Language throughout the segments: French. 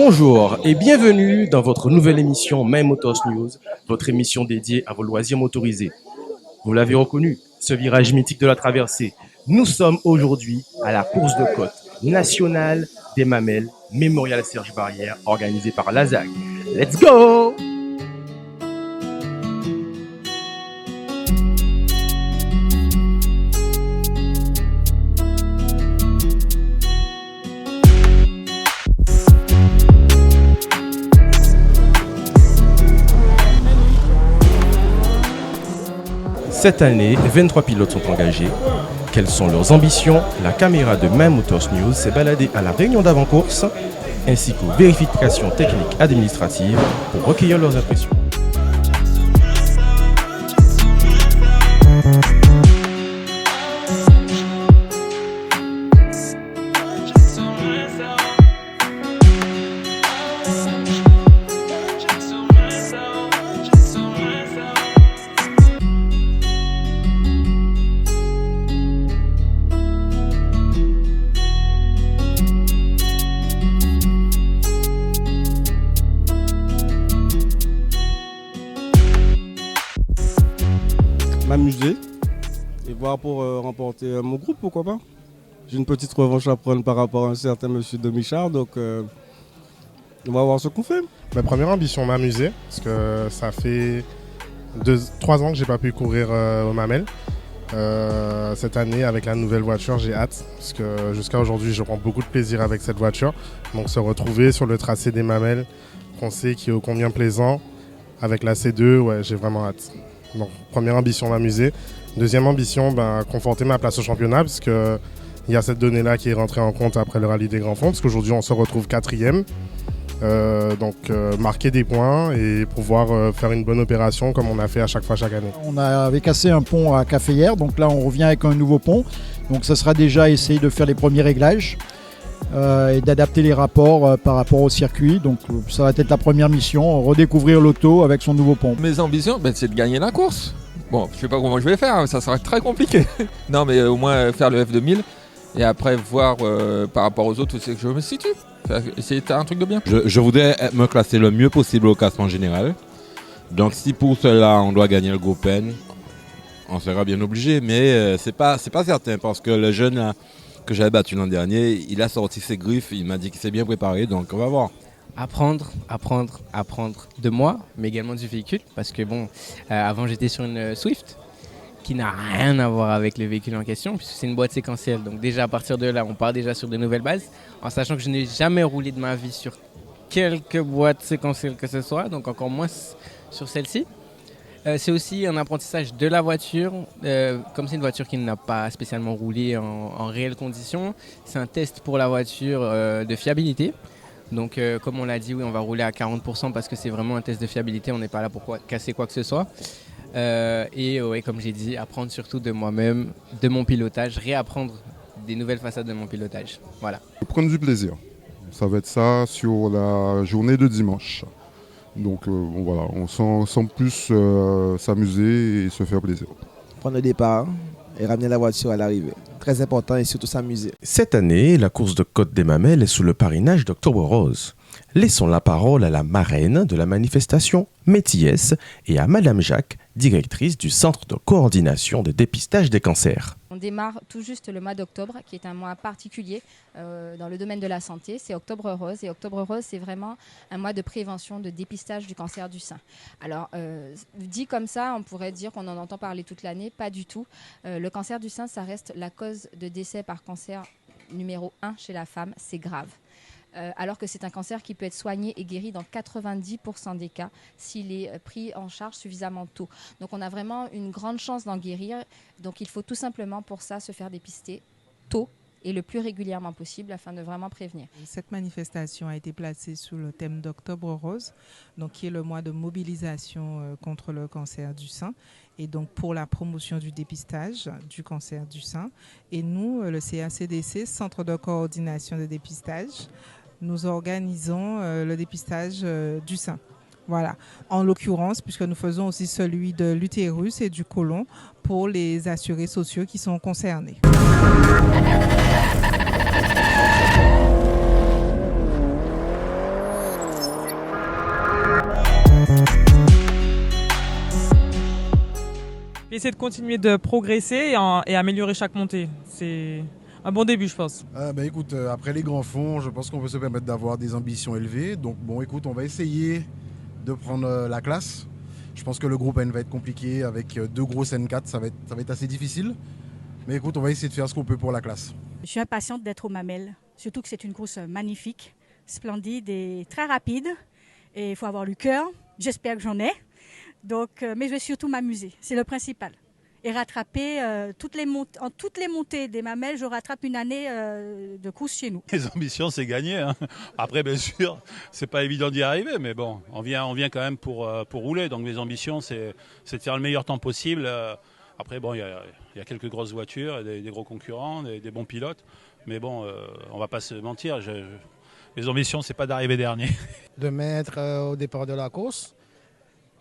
Bonjour et bienvenue dans votre nouvelle émission My Motors News, votre émission dédiée à vos loisirs motorisés. Vous l'avez reconnu, ce virage mythique de la traversée. Nous sommes aujourd'hui à la course de côte nationale des Mamelles, Mémorial Serge Barrière, organisée par l'ASAG. Let's go! Cette année, 23 pilotes sont engagés. Quelles sont leurs ambitions? La caméra de My Motors News s'est baladée à la réunion d'avant-course ainsi qu'aux vérifications techniques administratives pour recueillir leurs impressions. M'amuser et voir pour remporter mon groupe, pourquoi pas. J'ai une petite revanche à prendre par rapport à un certain monsieur Demichard, donc on va voir ce qu'on fait. Ma première ambition, m'amuser, parce que ça fait 3 ans que j'ai pas pu courir au Mamelles. Cette année, avec la nouvelle voiture, j'ai hâte, parce que jusqu'à aujourd'hui, je prends beaucoup de plaisir avec cette voiture. Donc se retrouver sur le tracé des Mamelles, qu'on sait qui est ô combien plaisant, avec la C2, ouais, j'ai vraiment hâte. Donc, première ambition, m'amuser. Deuxième ambition, conforter ma place au championnat, parce qu'il y a cette donnée-là qui est rentrée en compte après le rallye des grands fonds, parce qu'aujourd'hui, on se retrouve 4e. Marquer des points et pouvoir faire une bonne opération comme on a fait à chaque fois, chaque année. On avait cassé un pont à Caféière, donc là, on revient avec un nouveau pont. Donc, ça sera déjà essayer de faire les premiers réglages et d'adapter les rapports par rapport au circuit. Donc ça va être la première mission, redécouvrir l'auto avec son nouveau pont. Mes ambitions, c'est de gagner la course. Bon, je sais pas comment je vais faire, ça sera très compliqué. Non, mais au moins faire le F2000 et après voir par rapport aux autres où c'est que je me situe. Essayer de faire un truc de bien. Je voudrais me classer le mieux possible au classement général. Donc si pour cela on doit gagner le Groupe N, on sera bien obligé. Mais c'est pas certain parce que le jeune là, que j'avais battu l'an dernier, il a sorti ses griffes, il m'a dit qu'il s'est bien préparé, donc on va voir. Apprendre de moi, mais également du véhicule, parce que avant j'étais sur une Swift, qui n'a rien à voir avec le véhicule en question, puisque c'est une boîte séquentielle. Donc déjà à partir de là, on part déjà sur de nouvelles bases, en sachant que je n'ai jamais roulé de ma vie sur quelque boîte séquentielle que ce soit, donc encore moins sur celle-ci. C'est aussi un apprentissage de la voiture. Comme c'est une voiture qui n'a pas spécialement roulé en réelles conditions, c'est un test pour la voiture de fiabilité. Donc comme on l'a dit, oui, on va rouler à 40% parce que c'est vraiment un test de fiabilité. On n'est pas là pour casser quoi que ce soit. Et comme j'ai dit, apprendre surtout de moi-même, de mon pilotage, réapprendre des nouvelles façades de mon pilotage. Voilà. Prendre du plaisir. Ça va être ça sur la journée de dimanche. Donc voilà, on sent plus s'amuser et se faire plaisir. Prendre le départ et ramener la voiture à l'arrivée. Très important et surtout s'amuser. Cette année, la course de côte des Mamelles est sous le parrainage d'Octobre Rose. Laissons la parole à la marraine de la manifestation, Métiès, et à Madame Jacques, directrice du Centre de coordination de dépistage des cancers. On démarre tout juste le mois d'octobre, qui est un mois particulier dans le domaine de la santé. C'est Octobre Rose. Et Octobre Rose, c'est vraiment un mois de prévention, de dépistage du cancer du sein. Alors, dit comme ça, on pourrait dire qu'on en entend parler toute l'année. Pas du tout. Le cancer du sein, ça reste la cause de décès par cancer numéro 1 chez la femme. C'est grave. Alors que c'est un cancer qui peut être soigné et guéri dans 90% des cas s'il est pris en charge suffisamment tôt. Donc on a vraiment une grande chance d'en guérir. Donc il faut tout simplement pour ça se faire dépister tôt et le plus régulièrement possible afin de vraiment prévenir. Cette manifestation a été placée sous le thème d'Octobre Rose, donc qui est le mois de mobilisation contre le cancer du sein et donc pour la promotion du dépistage du cancer du sein. Et nous, le CACDC, Centre de coordination de dépistage, nous organisons le dépistage du sein. Voilà. En l'occurrence, puisque nous faisons aussi celui de l'utérus et du côlon pour les assurés sociaux qui sont concernés. essayer de continuer de progresser et améliorer chaque montée. C'est un bon début, je pense. Écoute, après les grands fonds, je pense qu'on peut se permettre d'avoir des ambitions élevées. Donc bon, écoute, on va essayer de prendre la classe. Je pense que le groupe N va être compliqué avec 2 grosses N4, ça va être assez difficile. Mais écoute, on va essayer de faire ce qu'on peut pour la classe. Je suis impatiente d'être au Mamelles, surtout que c'est une course magnifique, splendide et très rapide. Et il faut avoir le cœur, j'espère que j'en ai. Donc, mais je vais surtout m'amuser, c'est le principal. Et rattraper en toutes les montées des Mamelles, je rattrape une année de course chez nous. Les ambitions, c'est gagner. Hein. Après, bien sûr, c'est pas évident d'y arriver, mais bon, on vient quand même pour rouler. Donc les ambitions, c'est de faire le meilleur temps possible. Après, bon, il y a quelques grosses voitures, des gros concurrents, des bons pilotes. Mais bon, on va pas se mentir. Les ambitions, c'est pas d'arriver dernier. De mettre au départ de la course,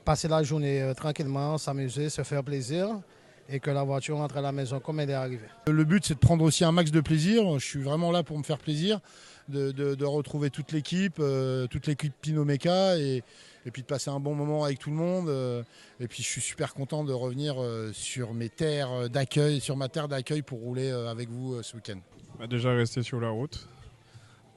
passer la journée tranquillement, s'amuser, se faire plaisir et que la voiture rentre à la maison comme elle est arrivée. Le but, c'est de prendre aussi un max de plaisir. Je suis vraiment là pour me faire plaisir, de retrouver toute l'équipe Pinot Meca et puis de passer un bon moment avec tout le monde. Et puis je suis super content de revenir sur ma terre d'accueil pour rouler avec vous ce week-end. On va déjà rester sur la route.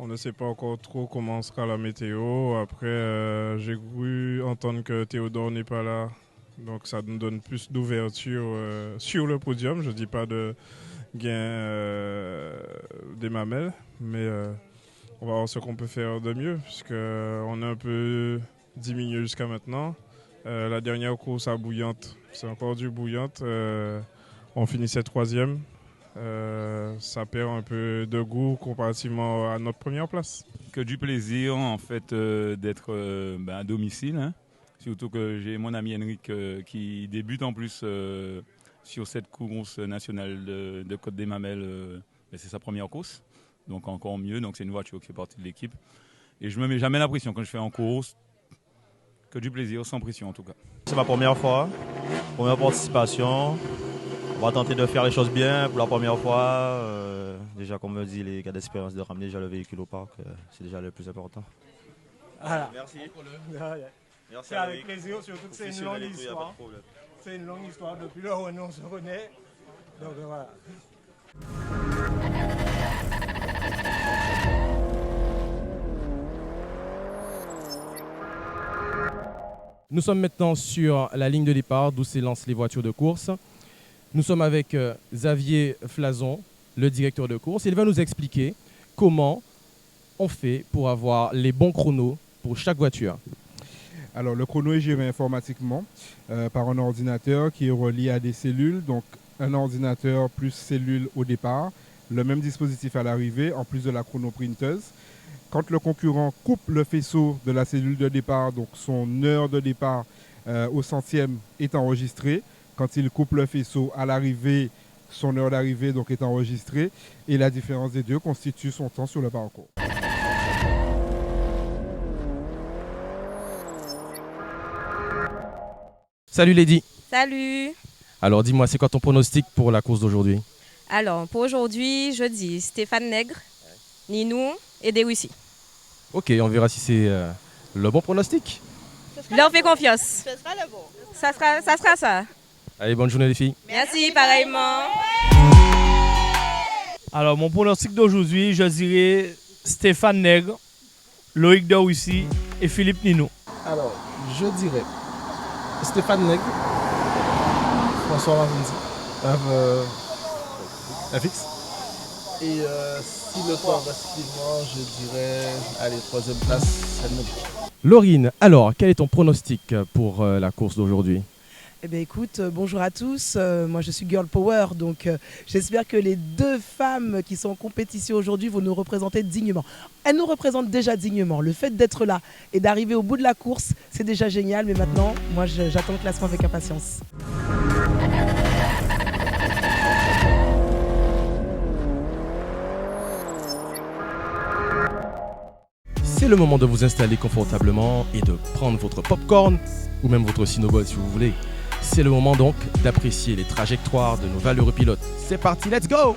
On ne sait pas encore trop comment sera la météo. Après, j'ai cru entendre que Théodore n'est pas là. Donc ça nous donne plus d'ouverture sur le podium. Je ne dis pas de gain des Mamelles, mais on va voir ce qu'on peut faire de mieux, puisqu'on a un peu diminué jusqu'à maintenant. La dernière course à Bouillante, c'est encore du Bouillante. On finissait 3e. Ça perd un peu de goût comparativement à notre première place. Que du plaisir en fait d'être à domicile. Hein. Surtout que j'ai mon ami Henrik qui débute en plus sur cette course nationale de Côte des Mamelles. C'est sa première course, donc encore mieux. Donc c'est une voiture qui fait partie de l'équipe. Et je me mets jamais la pression quand je fais en course. Que du plaisir, sans pression en tout cas. C'est ma première fois, première participation. On va tenter de faire les choses bien pour la première fois. Déjà, comme me dit les gars d'expérience, de ramener déjà le véhicule au parc, c'est déjà le plus important. Voilà. Merci. Merci C'est avec plaisir, surtout que c'est une longue histoire. C'est une longue histoire depuis lors où on se connaît. Donc voilà. Nous sommes maintenant sur la ligne de départ d'où s'élancent les voitures de course. Nous sommes avec Xavier Flazon, le directeur de course. Il va nous expliquer comment on fait pour avoir les bons chronos pour chaque voiture. Alors, le chrono est géré informatiquement par un ordinateur qui est relié à des cellules. Donc, un ordinateur plus cellule au départ, le même dispositif à l'arrivée, en plus de la chronoprinteuse. Quand le concurrent coupe le faisceau de la cellule de départ, donc son heure de départ au centième est enregistrée. Quand il coupe le faisceau à l'arrivée, son heure d'arrivée donc est enregistrée. Et la différence des deux constitue son temps sur le parcours. Salut Lady. Salut. Alors dis-moi, c'est quoi ton pronostic pour la course d'aujourd'hui? Alors, pour aujourd'hui, je dis Stéphane Nègre, Ninou et Dewissi. Ok, on verra si c'est le bon pronostic. Je leur fais confiance. Ce sera le bon. Ça sera ça. Allez, bonne journée les filles. Merci, pareillement. Alors, mon pronostic d'aujourd'hui, je dirais Stéphane Nègre, Loïc Dewissi et Philippe Ninou. Alors, je dirais Stéphane Nègre, François Lavendi, FX. Et si le temps va suivant, je dirais, allez, 3e place, Helmut. Laurine, alors, quel est ton pronostic pour la course d'aujourd'hui? Eh bien écoute, bonjour à tous, moi je suis Girl Power, donc j'espère que les deux femmes qui sont en compétition aujourd'hui vont nous représenter dignement. Elles nous représentent déjà dignement, le fait d'être là et d'arriver au bout de la course, c'est déjà génial, mais maintenant, moi j'attends le classement avec impatience. C'est le moment de vous installer confortablement et de prendre votre popcorn ou même votre Cinnabon si vous voulez. C'est le moment donc d'apprécier les trajectoires de nos valeureux pilotes. C'est parti, let's go!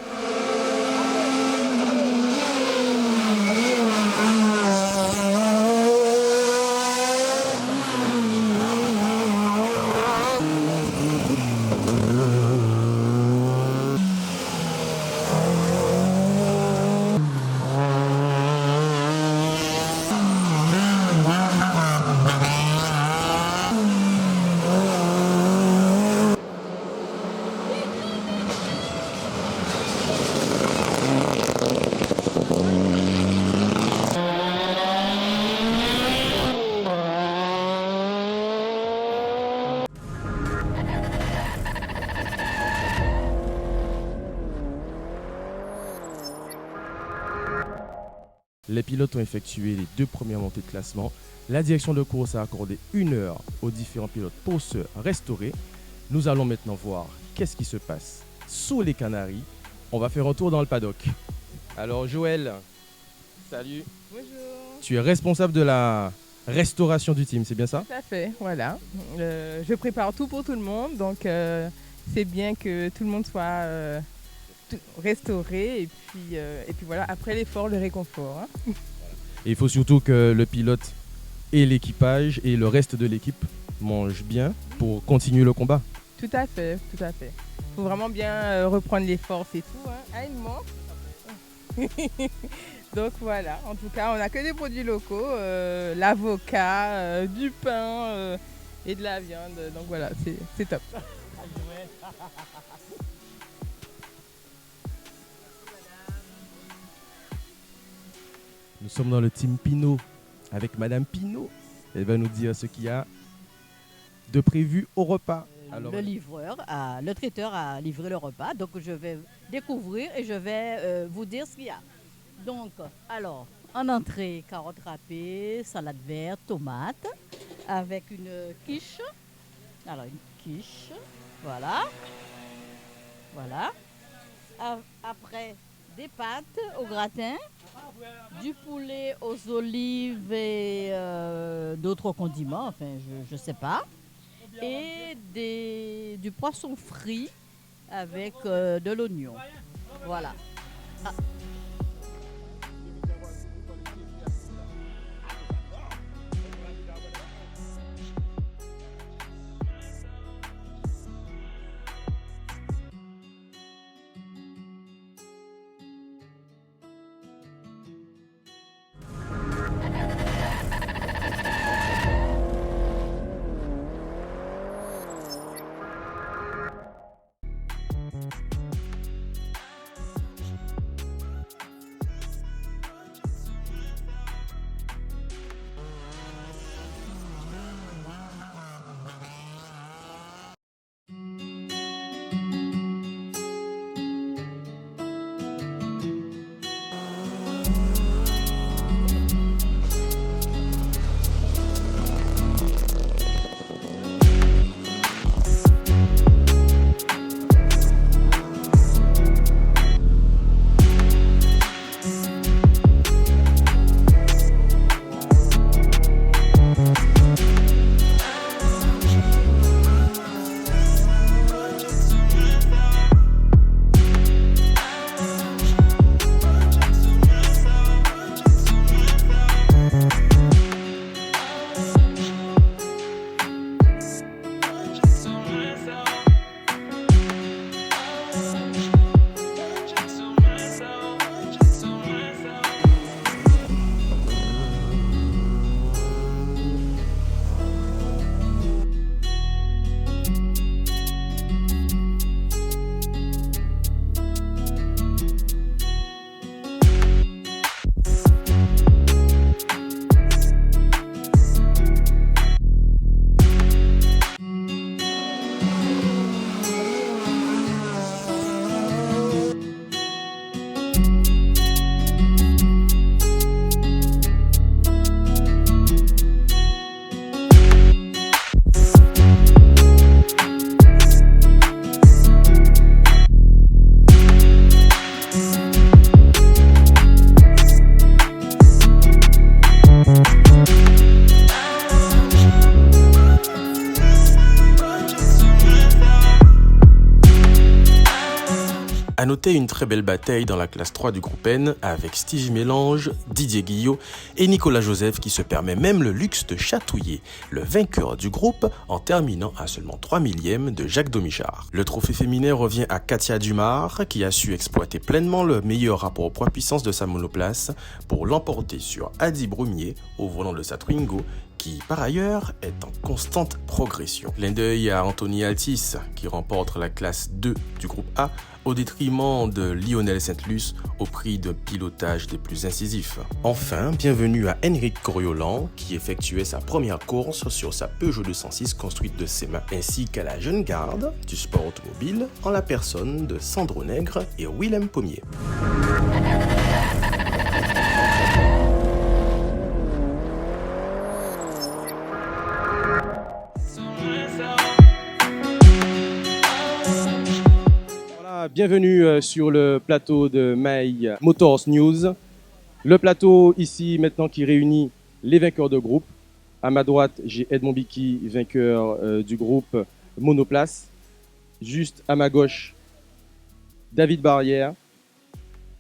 Les pilotes ont effectué les 2 premières montées de classement. La direction de course a accordé 1 heure aux différents pilotes pour se restaurer. Nous allons maintenant voir qu'est-ce qui se passe sous les Canaries. On va faire un tour dans le paddock. Alors Joël, salut. Bonjour. Tu es responsable de la restauration du team, c'est bien ça? Tout à fait, voilà. Je prépare tout pour tout le monde, donc c'est bien que tout le monde soit restauré et puis voilà, après l'effort, le réconfort. Hein. Et il faut surtout que le pilote et l'équipage et le reste de l'équipe mangent bien pour continuer le combat. Tout à fait, tout à fait. Il faut vraiment bien reprendre les forces et tout. Hein. Ah, il manque. Donc voilà, en tout cas, on n'a que des produits locaux, l'avocat, du pain et de la viande. Donc voilà, c'est top. Nous sommes dans le team Pinot avec Madame Pinot. Elle va nous dire ce qu'il y a de prévu au repas. Alors, le traiteur a livré le repas, donc je vais découvrir et je vais vous dire ce qu'il y a. Donc, alors, en entrée, carottes râpées, salade verte, tomates, avec une quiche. Alors, une quiche, voilà. Voilà. Après, des pâtes au gratin, du poulet aux olives et d'autres condiments, enfin, je ne sais pas. Et du poisson frit avec de l'oignon. Voilà. Ah. À noter une très belle bataille dans la classe 3 du groupe N avec Stevie Mélange, Didier Guillot et Nicolas Joseph qui se permet même le luxe de chatouiller le vainqueur du groupe en terminant à seulement 3 millièmes de Jacques Domichard. Le trophée féminin revient à Katia Dumar qui a su exploiter pleinement le meilleur rapport poids-puissance de sa monoplace pour l'emporter sur Adi Brumier au volant de sa Twingo qui, par ailleurs, est en constante progression. Clin d'œil à Anthony Altis, qui remporte la classe 2 du groupe A, au détriment de Lionel Saint-Luce, au prix d'un pilotage des plus incisifs. Enfin, bienvenue à Henrik Coriolan, qui effectuait sa première course sur sa Peugeot 206 construite de ses mains, ainsi qu'à la jeune garde du sport automobile, en la personne de Sandro Nègre et Willem Pommier. Voilà, bienvenue sur le plateau de My Motors News. Le plateau ici maintenant qui réunit les vainqueurs de groupe. À ma droite, j'ai Edmond Biki, vainqueur du groupe Monoplace. Juste à ma gauche, David Barrière,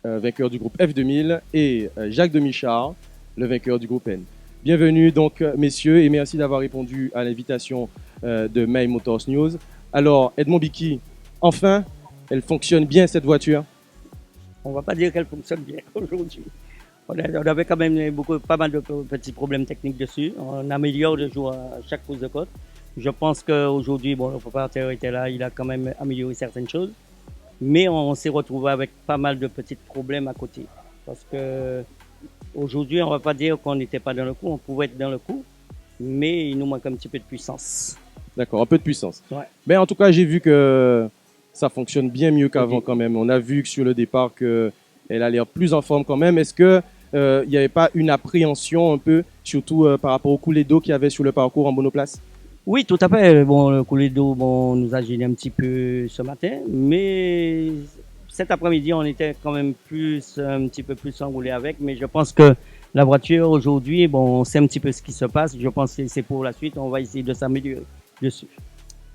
vainqueur du groupe F2000, et Jacques Demichard, le vainqueur du groupe N. Bienvenue donc messieurs et merci d'avoir répondu à l'invitation de My Motors News. Alors Edmond Biki, enfin, elle fonctionne bien cette voiture? On ne va pas dire qu'elle fonctionne bien aujourd'hui. On avait quand même pas mal de petits problèmes techniques dessus. On améliore de jour à chaque course de côte. Je pense qu'aujourd'hui, bon, le propriétaire était là, il a quand même amélioré certaines choses. Mais on s'est retrouvé avec pas mal de petits problèmes à côté. Parce que aujourd'hui, on ne va pas dire qu'on n'était pas dans le coup, on pouvait être dans le coup, mais il nous manque un petit peu de puissance. D'accord, un peu de puissance. Ouais. Mais en tout cas, j'ai vu que ça fonctionne bien mieux qu'avant quand même. On a vu que sur le départ qu'elle a l'air plus en forme quand même. Est-ce que il n'y avait pas une appréhension un peu, surtout par rapport au coulée d'eau qu'il y avait sur le parcours en monoplace? Oui, tout à fait. Bon, le coulée d'eau nous a gêné un petit peu ce matin, mais cet après-midi, on était quand même un petit peu plus enroulé avec. Mais je pense que la voiture aujourd'hui, bon, on sait un petit peu ce qui se passe. Je pense que c'est pour la suite. On va essayer de s'améliorer dessus.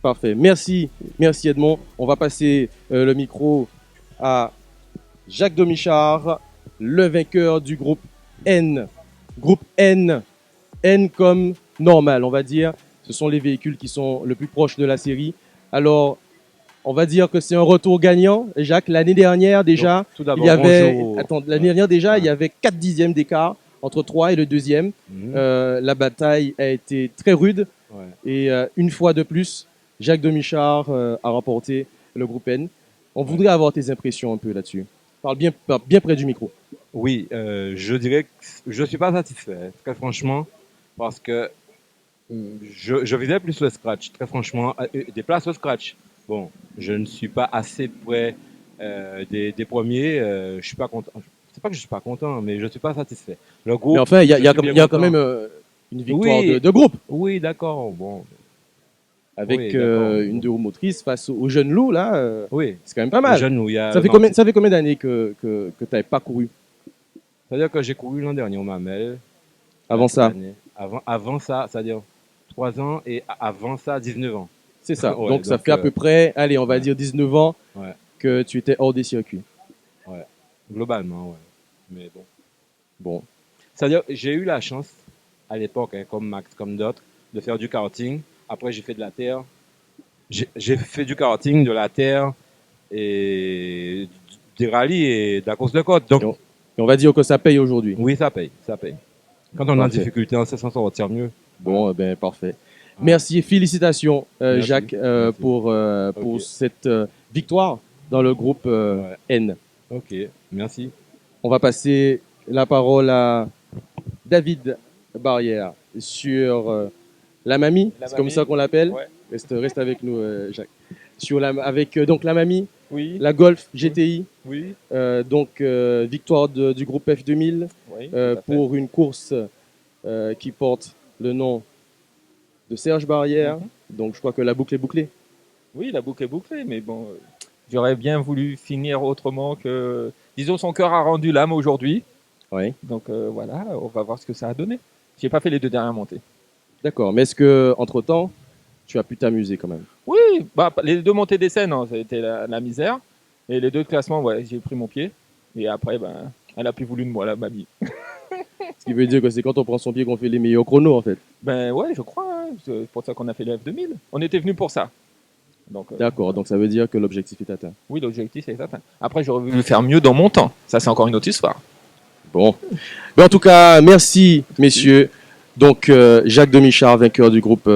Parfait. Merci Edmond. On va passer le micro à Jacques Demichard, le vainqueur du groupe N. Groupe N. N comme normal, on va dire. Ce sont les véhicules qui sont le plus proches de la série. Alors, on va dire que c'est un retour gagnant. Jacques, l'année dernière déjà, tout d'abord, il y avait, bonjour. l'année dernière déjà, il y avait 4 dixièmes d'écart entre 3 et le deuxième. La bataille a été très rude. Ouais. Et une fois de plus, Jacques Demichard a remporté le groupe N. On voudrait avoir tes impressions un peu là-dessus. Parle bien près du micro. Oui, je dirais que je ne suis pas satisfait, très franchement, parce que je visais plus le scratch, très franchement, des places au scratch. Bon, je ne suis pas assez près des premiers, je suis pas content. C'est pas que je suis pas content, mais je ne suis pas satisfait. Le groupe, mais enfin, il y a quand même une victoire de groupe. Oui, d'accord. Bon. Avec une deux roues motrices face au jeune loup, là, c'est quand même pas mal. Le jeune loup, ça fait combien d'années que tu n'avais pas couru? C'est-à-dire que j'ai couru l'an dernier au Mamel. Avant ça? Avant ça, c'est-à-dire 3 ans, et avant ça, 19 ans. C'est ça. Donc ça fait à peu près, allez, on va dire 19 ans que tu étais hors des circuits. Ouais, globalement, ouais. Mais bon. Bon. C'est-à-dire, j'ai eu la chance, à l'époque, comme Max, comme d'autres, de faire du karting. Après, j'ai fait de la terre. J'ai fait du karting, de la terre, et des rallyes et de la course de côte. Donc, et on va dire que ça paye aujourd'hui. Oui, ça paye, ça paye. Quand on est en difficulté, on sait s'en sortir mieux. Bon, ben parfait. Merci et félicitations, Merci. Jacques, pour cette victoire dans le groupe N. Ok, merci. On va passer la parole à David Barrière sur la mamie, c'est comme ça qu'on l'appelle. Ouais. Reste avec nous, Jacques. Avec donc la mamie, oui. La Golf GTI, oui. donc victoire du groupe F2000 Oui, pour une course qui porte le nom de Serge Barrière. Donc je crois que la boucle est bouclée. Oui, la boucle est bouclée, mais bon, j'aurais bien voulu finir autrement que... Disons, son cœur a rendu l'âme aujourd'hui. Oui. Donc voilà, on va voir ce que ça a donné. J'ai pas fait les 2 dernières montées. D'accord, mais est-ce que entre temps, tu as pu t'amuser quand même? Oui, bah, les 2 montées d'essai, non, ça a été la misère. Et les 2 de classement, ouais, j'ai pris mon pied. Et après, ben, elle a plus voulu de moi, la mamie. Ce qui veut dire que c'est quand on prend son pied qu'on fait les meilleurs chronos, en fait. Ben ouais, je crois. Hein. C'est pour ça qu'on a fait le F2000. On était venu pour ça. D'accord, donc ça veut dire que l'objectif est atteint. Oui, l'objectif est atteint. Après, j'aurais voulu faire mieux dans mon temps. Ça, c'est encore une autre histoire. Bon. Mais en tout cas, merci, messieurs. Donc, Jacques Demichard, vainqueur du groupe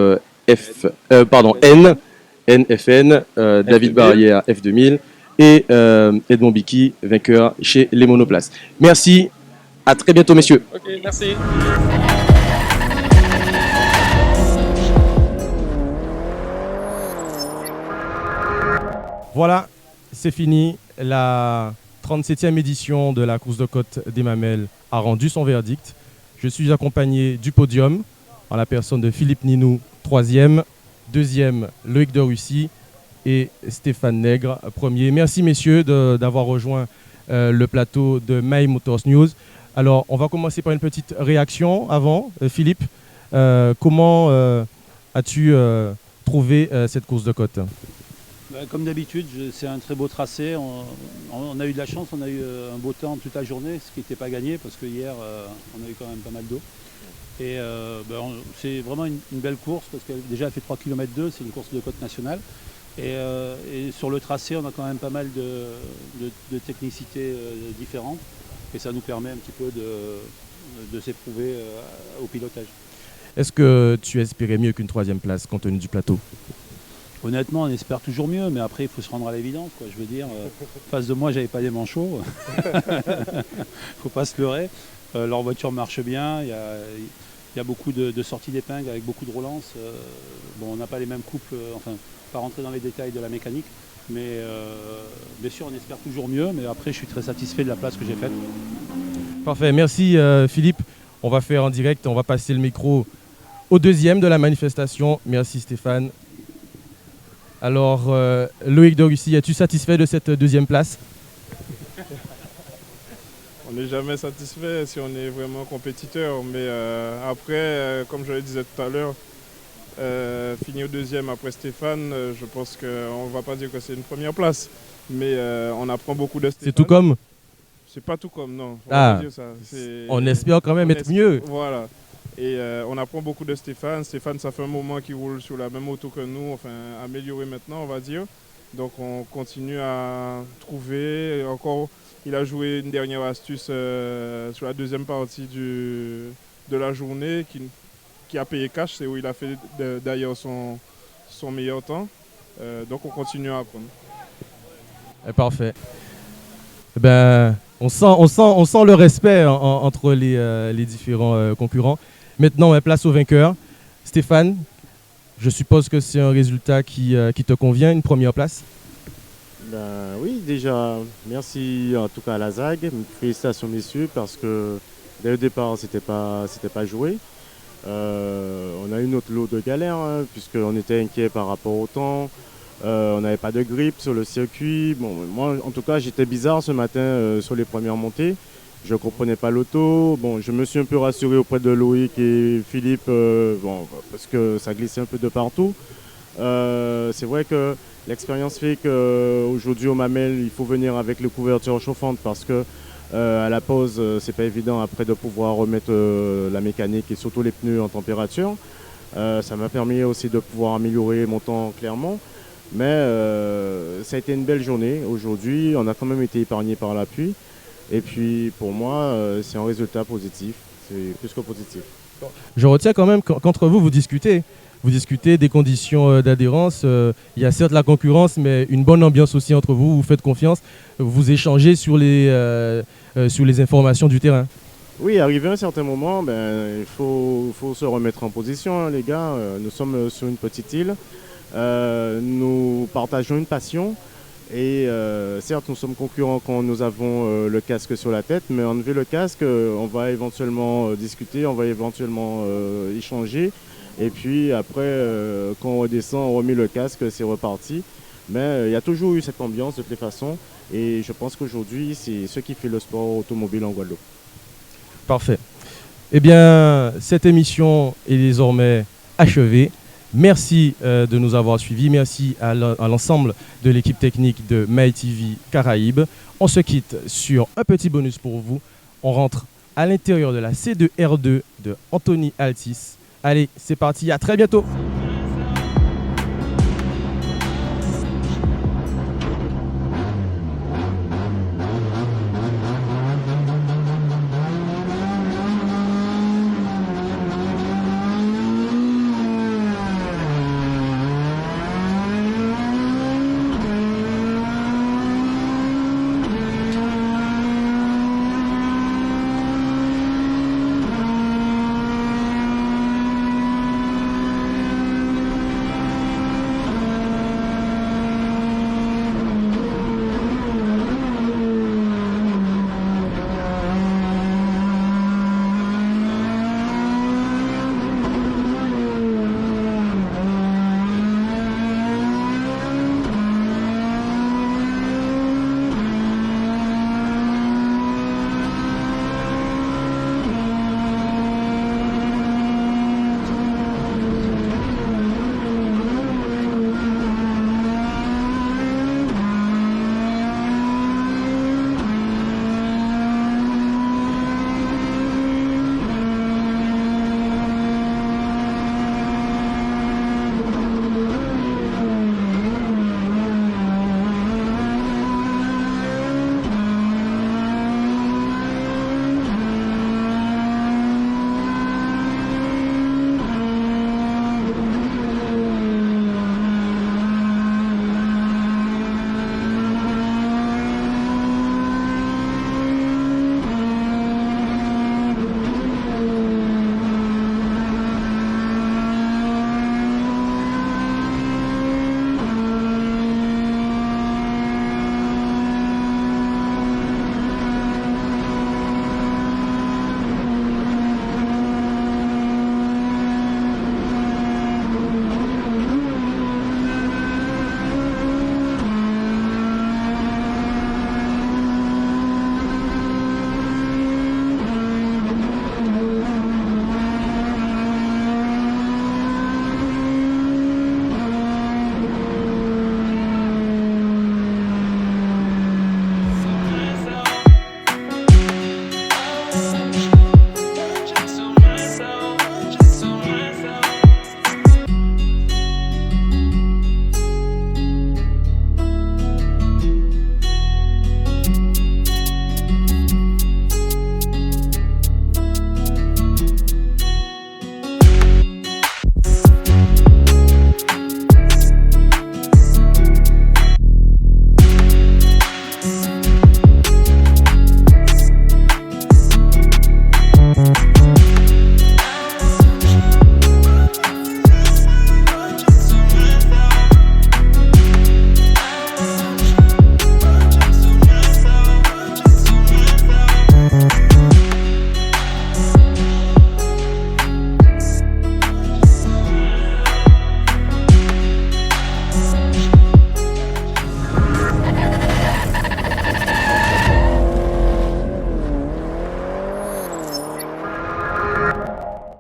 NFN, David Barrière, F2000, et Edmond Biki, vainqueur chez les Monoplaces. Merci. À très bientôt, messieurs. Ok, merci. Voilà, c'est fini. La 37e édition de la course de côte des Mamelles a rendu son verdict. Je suis accompagné du podium en la personne de Philippe Ninou, 3e, 2e Loïc de Russie et Stéphane Nègre, premier. Merci messieurs d'avoir rejoint le plateau de My Motors News. Alors, on va commencer par une petite réaction avant. Philippe, comment as-tu trouvé cette course de côte? Comme d'habitude, c'est un très beau tracé. On a eu de la chance, on a eu un beau temps toute la journée, ce qui n'était pas gagné parce que hier, on a eu quand même pas mal d'eau. Et c'est vraiment une belle course parce qu'elle déjà elle fait 3 km 2, c'est une course de côte nationale. Et sur le tracé, on a quand même pas mal de technicités différentes. Et ça nous permet un petit peu de s'éprouver au pilotage. Est-ce que tu espérais mieux qu'une 3e place compte tenu du plateau? Honnêtement, on espère toujours mieux, mais après, il faut se rendre à l'évidence. Je veux dire, en face de moi, j'avais pas des manchots. Faut pas se leurrer. Leur voiture marche bien. Il y a beaucoup de sorties d'épingle avec beaucoup de relances. Bon, on n'a pas les mêmes couples, enfin, pas rentrer dans les détails de la mécanique. Mais bien sûr, on espère toujours mieux. Mais après, je suis très satisfait de la place que j'ai faite. Parfait, merci Philippe. On va faire en direct, on va passer le micro au 2e de la manifestation. Merci Stéphane. Alors, Loïc Dorussi, es-tu satisfait de cette 2e place? On n'est jamais satisfait si on est vraiment compétiteur, mais après, comme je le disais tout à l'heure, finir 2e après Stéphane, je pense qu'on ne va pas dire que c'est une première place, mais on apprend beaucoup de Stéphane. C'est tout comme? C'est pas tout comme, non. On espère quand même être mieux. Voilà. Et on apprend beaucoup de Stéphane. Stéphane, ça fait un moment qu'il roule sur la même auto que nous, enfin amélioré maintenant, on va dire. Donc on continue à trouver. Encore, il a joué une dernière astuce sur la 2e partie de la journée qui a payé cash. C'est où il a fait d'ailleurs son meilleur temps. Donc on continue à apprendre. Parfait. Ben, on sent le respect entre les différents concurrents. Maintenant, place au vainqueur. Stéphane, je suppose que c'est un résultat qui te convient, une première place? Ben, oui, déjà, merci en tout cas à la ZAG. Félicitations messieurs parce que dès le départ, c'était pas joué. On a eu notre lot de galères puisqu'on était inquiet par rapport au temps. On n'avait pas de grippe sur le circuit. Bon, moi, en tout cas, j'étais bizarre ce matin sur les premières montées. Je ne comprenais pas l'auto. Bon, je me suis un peu rassuré auprès de Loïc et Philippe parce que ça glissait un peu de partout. C'est vrai que l'expérience fait qu'aujourd'hui au Mamel, il faut venir avec les couvertures chauffantes parce que à la pause, c'est pas évident après de pouvoir remettre la mécanique et surtout les pneus en température. Ça m'a permis aussi de pouvoir améliorer mon temps clairement. Mais ça a été une belle journée aujourd'hui. On a quand même été épargné par la pluie. Et puis pour moi, c'est un résultat positif. C'est plus que positif. Je retiens quand même qu'entre vous, vous discutez. Vous discutez des conditions d'adhérence. Il y a certes la concurrence, mais une bonne ambiance aussi entre vous. Vous faites confiance. Vous échangez sur les informations du terrain. Oui, arrivé à un certain moment, il faut se remettre en position, les gars. Nous sommes sur une petite île. Nous partageons une passion. Et certes, nous sommes concurrents quand nous avons le casque sur la tête, mais enlever le casque, on va éventuellement discuter, on va éventuellement échanger. Et puis après, quand on redescend, on remet le casque, c'est reparti. Mais il y a toujours eu cette ambiance de toutes les façons. Et je pense qu'aujourd'hui, c'est ce qui fait le sport automobile en Guadeloupe. Parfait. Eh bien, cette émission est désormais achevée. Merci de nous avoir suivis. Merci à l'ensemble de l'équipe technique de MyTV Caraïbes. On se quitte sur un petit bonus pour vous. On rentre à l'intérieur de la C2R2 de Anthony Altis. Allez, c'est parti. À très bientôt.